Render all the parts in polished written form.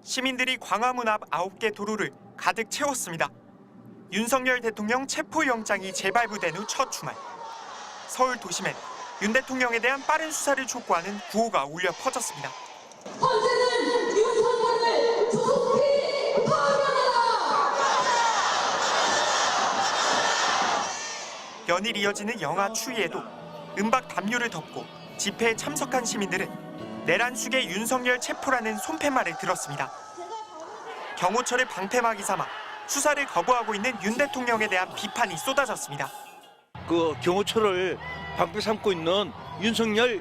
시민들이 광화문 앞 9개 도로를 가득 채웠습니다. 윤석열 대통령 체포영장이 재발부된 후 첫 주말. 서울 도심엔 윤 대통령에 대한 빠른 수사를 촉구하는 구호가 울려 퍼졌습니다. 헌재는 윤석열을 조속히 파면하라! 연일 이어지는 영하 추위에도 은박 담요를 덮고 집회에 참석한 시민들은 내란 숙의 윤석열 체포라는 손팻말을 들었습니다. 경호처를 방패막이 삼아 수사를 거부하고 있는 윤 대통령에 대한 비판이 쏟아졌습니다. 그 경호처를 방패 삼고 있는 윤석열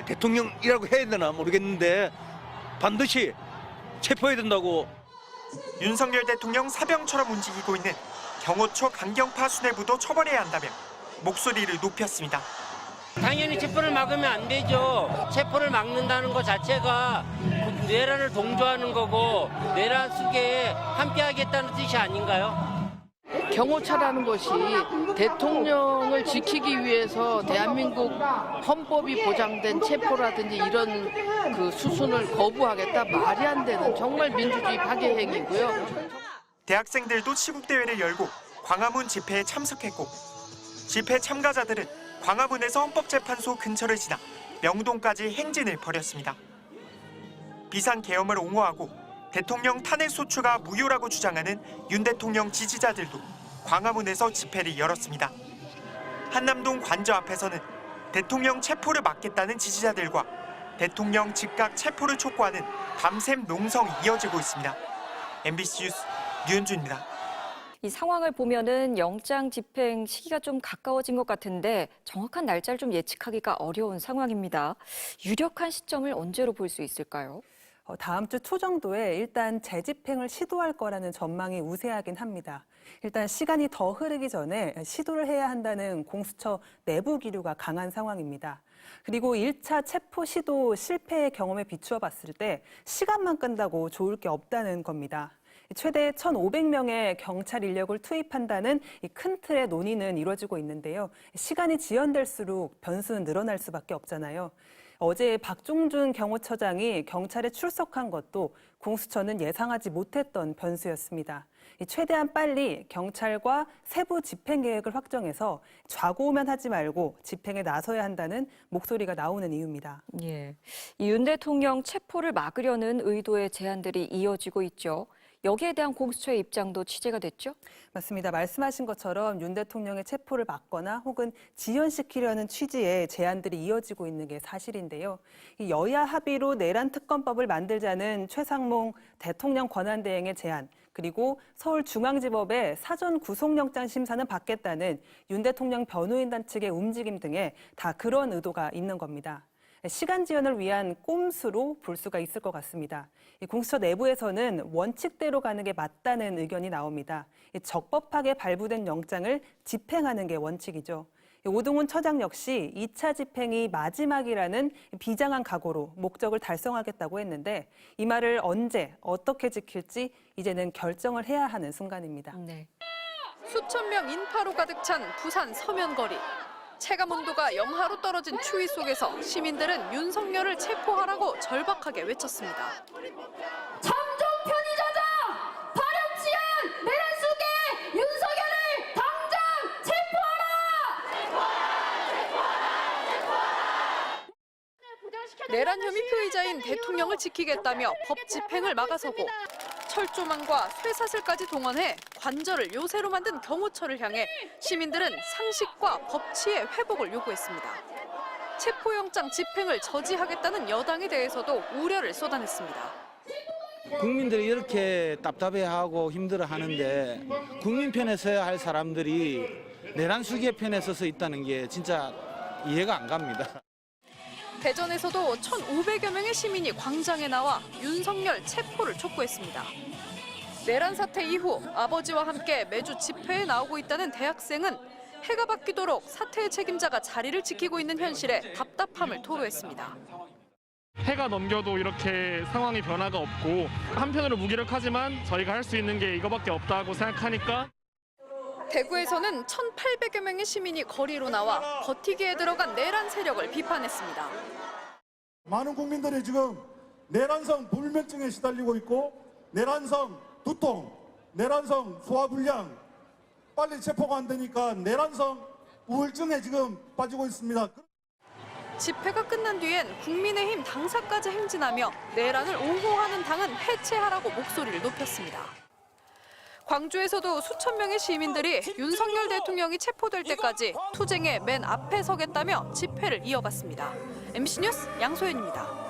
대통령이라고 해야 되나 모르겠는데 반드시 체포해야 된다고. 윤석열 대통령 사병처럼 움직이고 있는 경호처 강경파 수뇌부도 처벌해야 한다며 목소리를 높였습니다. 당연히 체포를 막으면 안 되죠. 체포를 막는다는 것 자체가 내란을 동조하는 거고 내란 속에 함께하겠다는 뜻이 아닌가요? 경호처라는 것이 대통령을 지키기 위해서 대한민국 헌법이 보장된 체포라든지 이런 그 수순을 거부하겠다, 말이 안 되는 정말 민주주의 파괴 행위고요. 대학생들도 시국대회를 열고 광화문 집회에 참석했고 집회 참가자들은 광화문에서 헌법재판소 근처를 지나 명동까지 행진을 벌였습니다. 비상계엄을 옹호하고 대통령 탄핵 소추가 무효라고 주장하는 윤 대통령 지지자들도 광화문에서 집회를 열었습니다. 한남동 관저 앞에서는 대통령 체포를 막겠다는 지지자들과 대통령 즉각 체포를 촉구하는 밤샘 농성이 이어지고 있습니다. MBC 뉴스 류현주입니다. 이 상황을 보면은 영장 집행 시기가 좀 가까워진 것 같은데 정확한 날짜를 좀 예측하기가 어려운 상황입니다. 유력한 시점을 언제로 볼 수 있을까요? 다음 주 초 정도에 일단 재집행을 시도할 거라는 전망이 우세하긴 합니다. 일단 시간이 더 흐르기 전에 시도를 해야 한다는 공수처 내부 기류가 강한 상황입니다. 그리고 1차 체포 시도 실패의 경험에 비추어 봤을 때 시간만 끈다고 좋을 게 없다는 겁니다. 최대 1,500명의 경찰 인력을 투입한다는 이 큰 틀의 논의는 이루어지고 있는데요. 시간이 지연될수록 변수는 늘어날 수밖에 없잖아요. 어제 박종준 경호처장이 경찰에 출석한 것도 공수처는 예상하지 못했던 변수였습니다. 최대한 빨리 경찰과 세부 집행 계획을 확정해서 좌고우면 하지 말고 집행에 나서야 한다는 목소리가 나오는 이유입니다. 예, 이 윤 대통령 체포를 막으려는 의도의 제안들이 이어지고 있죠. 여기에 대한 공수처의 입장도 취재가 됐죠? 맞습니다. 말씀하신 것처럼 윤 대통령의 체포를 막거나 혹은 지연시키려는 취지의 제안들이 이어지고 있는 게 사실인데요. 이 여야 합의로 내란 특검법을 만들자는 최상목 대통령 권한대행의 제안, 그리고 서울중앙지법의 사전 구속영장 심사는 받겠다는 윤 대통령 변호인단 측의 움직임 등에 다 그런 의도가 있는 겁니다. 시간 지연을 위한 꼼수로 볼 수가 있을 것 같습니다. 공수처 내부에서는 원칙대로 가는 게 맞다는 의견이 나옵니다. 적법하게 발부된 영장을 집행하는 게 원칙이죠. 오동훈 처장 역시 2차 집행이 마지막이라는 비장한 각오로 목적을 달성하겠다고 했는데 이 말을 언제 어떻게 지킬지 이제는 결정을 해야 하는 순간입니다. 네. 수천 명 인파로 가득 찬 부산 서면거리. 체감온도가 영하로 떨어진 추위 속에서 시민들은 윤석열을 체포하라고 절박하게 외쳤습니다. 참종 편의자자! 발현치한 내란 속에 윤석열을 당장 체포하라! 내란 혐의 피의자인 대통령을 지키겠다며 법 집행을 막아서고 철조망과 쇠사슬까지 동원해 관절을 요새로 만든 경호처를 향해 시민들은 상식과 법치의 회복을 요구했습니다. 체포영장 집행을 저지하겠다는 여당에 대해서도 우려를 쏟아냈습니다. 국민들이 이렇게 답답해하고 힘들어하는데 국민 편에 서야 할 사람들이 내란 수기의 편에 서서 있다는 게 진짜 이해가 안 갑니다. 대전에서도 1,500여 명의 시민이 광장에 나와 윤석열 체포를 촉구했습니다. 내란 사태 이후 아버지와 함께 매주 집회에 나오고 있다는 대학생은 해가 바뀌도록 사태의 책임자가 자리를 지키고 있는 현실에 답답함을 토로했습니다. 해가 넘겨도 이렇게 상황이 변화가 없고 한편으로 무기력하지만 저희가 할 수 있는 게 이거밖에 없다고 생각하니까 대구에서는 1,800여 명의 시민이 거리로 나와 버티기에 들어간 내란 세력을 비판했습니다. 많은 국민들이 지금 내란성 불면증에 시달리고 있고 내란성 두통, 내란성 소화불량, 빨리 체포가 안 되니까 내란성 우울증에 지금 빠지고 있습니다. 집회가 끝난 뒤엔 국민의힘 당사까지 행진하며 내란을 옹호하는 당은 해체하라고 목소리를 높였습니다. 광주에서도 수천 명의 시민들이 윤석열 대통령이 체포될 때까지 투쟁의 맨 앞에 서겠다며 집회를 이어갔습니다. MBC 뉴스 양소연입니다.